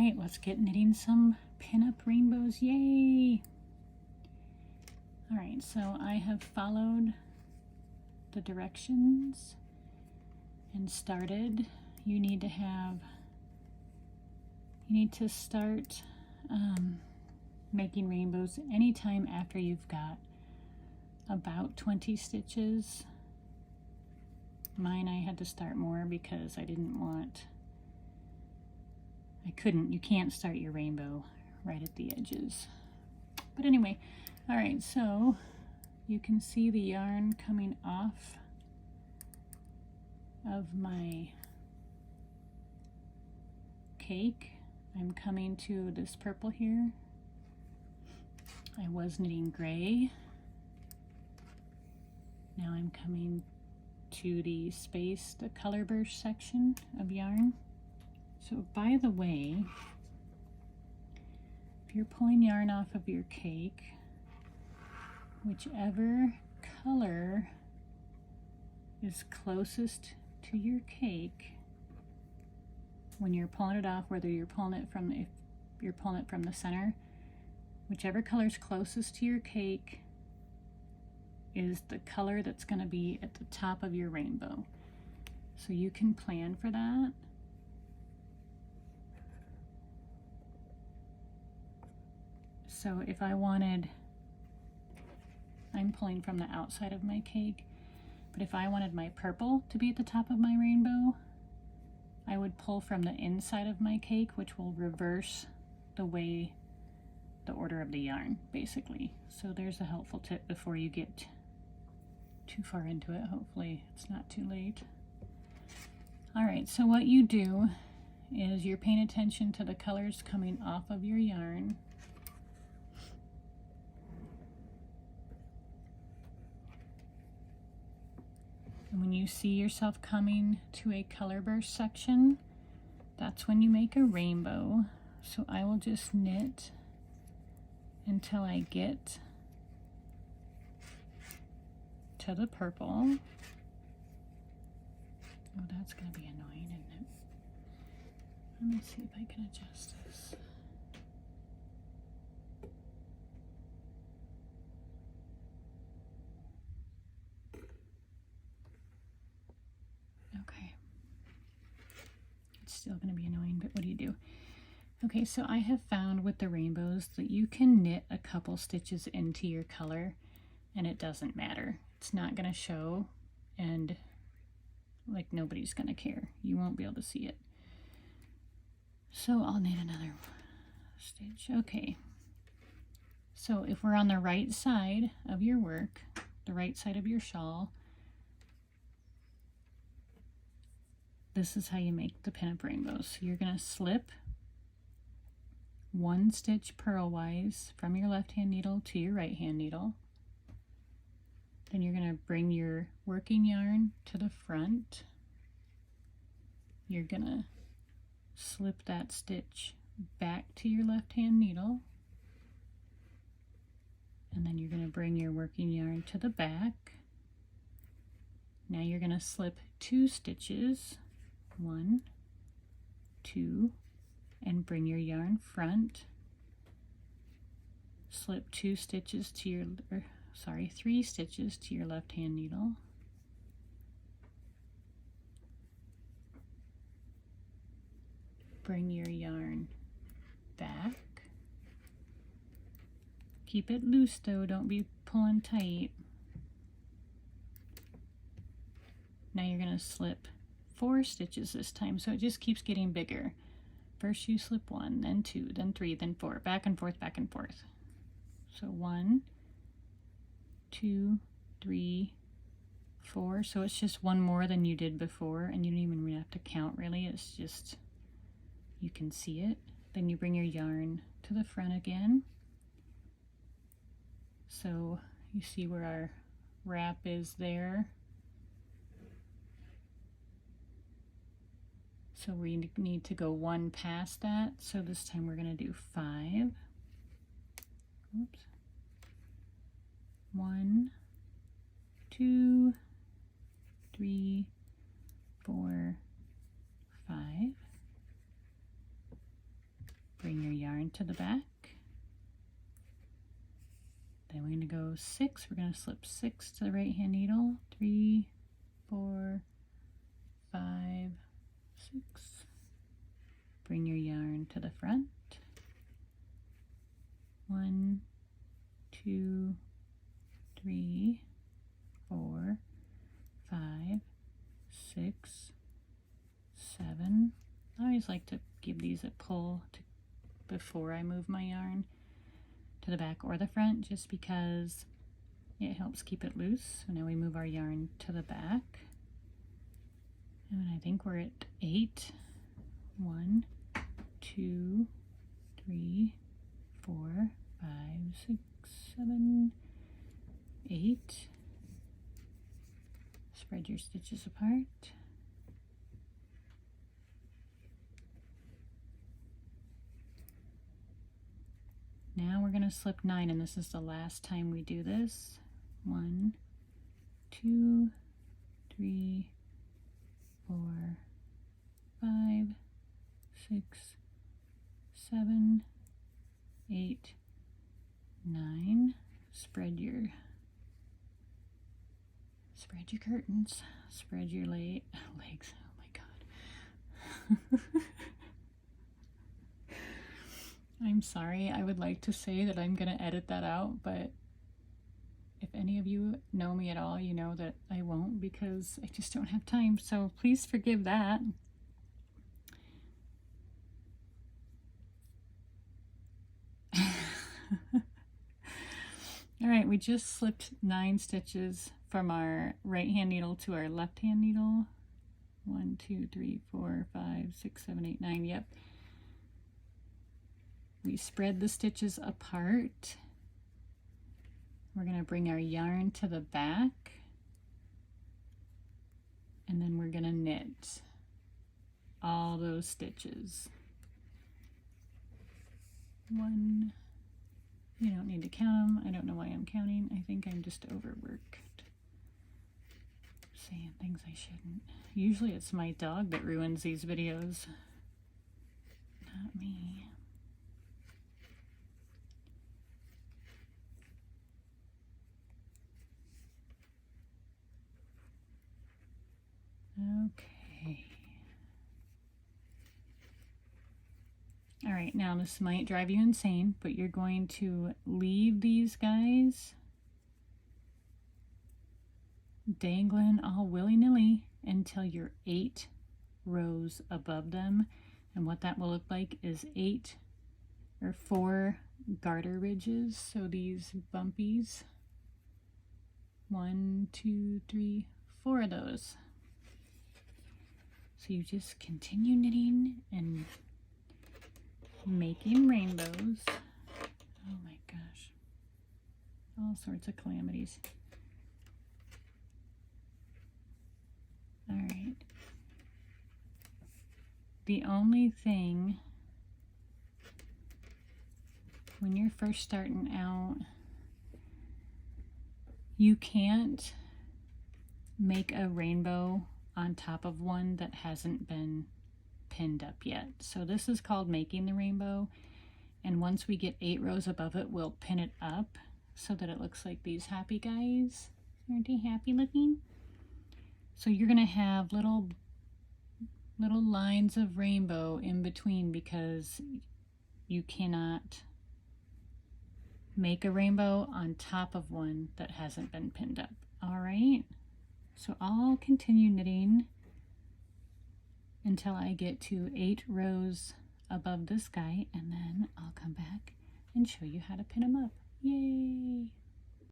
right, let's get knitting some Pin Up Rainbows, yay! All right, so I have followed the directions and started. You need to start making rainbows anytime after you've got about 20 stitches. Mine, I had to start more because you can't start your rainbow right at the edges. But anyway, all right, so you can see the yarn coming off of my cake. I'm coming to this purple here. I was knitting gray. Now I'm coming to the color burst section of yarn. So by the way, if you're pulling yarn off of your cake, whichever color is closest to your cake, when you're pulling it off, whether you're pulling it from the center, whichever color is closest to your cake is the color that's going to be at the top of your rainbow. So you can plan for that. So if I'm pulling from the outside of my cake, but if I wanted my purple to be at the top of my rainbow, I would pull from the inside of my cake, which will reverse the order of the yarn, basically. So there's a helpful tip before you get too far into it. Hopefully it's not too late. All right, so what you do is you're paying attention to the colors coming off of your yarn. And when you see yourself coming to a color burst section, that's when you make a rainbow. So I will just knit until I get to the purple. Oh, that's going to be annoying, isn't it? Let me see if I can adjust this. Okay. It's still going to be annoying, but what do you do? Okay, so I have found with the rainbows that you can knit a couple stitches into your color and it doesn't matter. It's not going to show, and like nobody's going to care. You won't be able to see it. So I'll knit another stitch. Okay. So if we're on the right side of your work, the right side of your shawl, this is how you make the Pin Up Rainbows. So you're going to slip one stitch purlwise from your left hand needle to your right hand needle. Then you're going to bring your working yarn to the front. You're going to slip that stitch back to your left hand needle. And then you're going to bring your working yarn to the back. Now you're going to slip 2 stitches, 1, 2, and bring your yarn front. Slip 3 stitches to your left hand needle. Bring your yarn back. Keep it loose though, don't be pulling tight. Now you're going to slip 4 stitches this time, so it just keeps getting bigger. First you slip 1, then 2, then 3, then 4, back and forth, back and forth. So 1, 2, 3, 4. So it's just one more than you did before, and you don't even have to count really. It's just, you can see it. Then you bring your yarn to the front again. So you see where our wrap is there. So we need to go 1 past that. So this time we're going to do 5. Oops. 1, 2, 3, 4, 5. to the back. Then we're going to go 6. We're going to slip 6 to the right hand needle. 3, 4, 5, 6. Bring your yarn to the front. 1, 2, 3, 4, 5, 6, 7. I always like to give these a pull before I move my yarn to the back or the front, just because it helps keep it loose. So now we move our yarn to the back, and I think we're at 8. 1, 2, 3, 4, 5, 6, 7, 8. Spread your stitches apart. Now we're going to slip 9, and this is the last time we do this. 1, 2, 3, 4, 5, 6, 7, 8, 9. Spread your curtains. Spread your legs. Oh my god. I'm sorry. I would like to say that I'm going to edit that out, but if any of you know me at all, you know that I won't, because I just don't have time. So please forgive that. All right, we just slipped 9 stitches from our right hand needle to our left hand needle. 1, 2, 3, 4, 5, 6, 7, 8, 9. Yep. We spread the stitches apart. We're going to bring our yarn to the back, and then we're going to knit all those stitches. 1. You don't need to count them. I don't know why I'm counting. I think I'm just overworked. Saying things I shouldn't. Usually it's my dog that ruins these videos, not me. Okay. All right, now this might drive you insane, but you're going to leave these guys dangling all willy-nilly until you're 8 rows above them. And what that will look like is 4 garter ridges. So these bumpies, 1, 2, 3, 4 of those. So you just continue knitting and making rainbows. Oh my gosh. All sorts of calamities. All right. The only thing when you're first starting out, you can't make a rainbow on top of one that hasn't been pinned up yet. So this is called making the rainbow, and once we get 8 rows above it, we'll pin it up so that it looks like these happy guys. Aren't they happy looking? So you're gonna have little lines of rainbow in between, because you cannot make a rainbow on top of one that hasn't been pinned up. All right, so I'll continue knitting until I get to 8 rows above this guy, and then I'll come back and show you how to pin them up. Yay!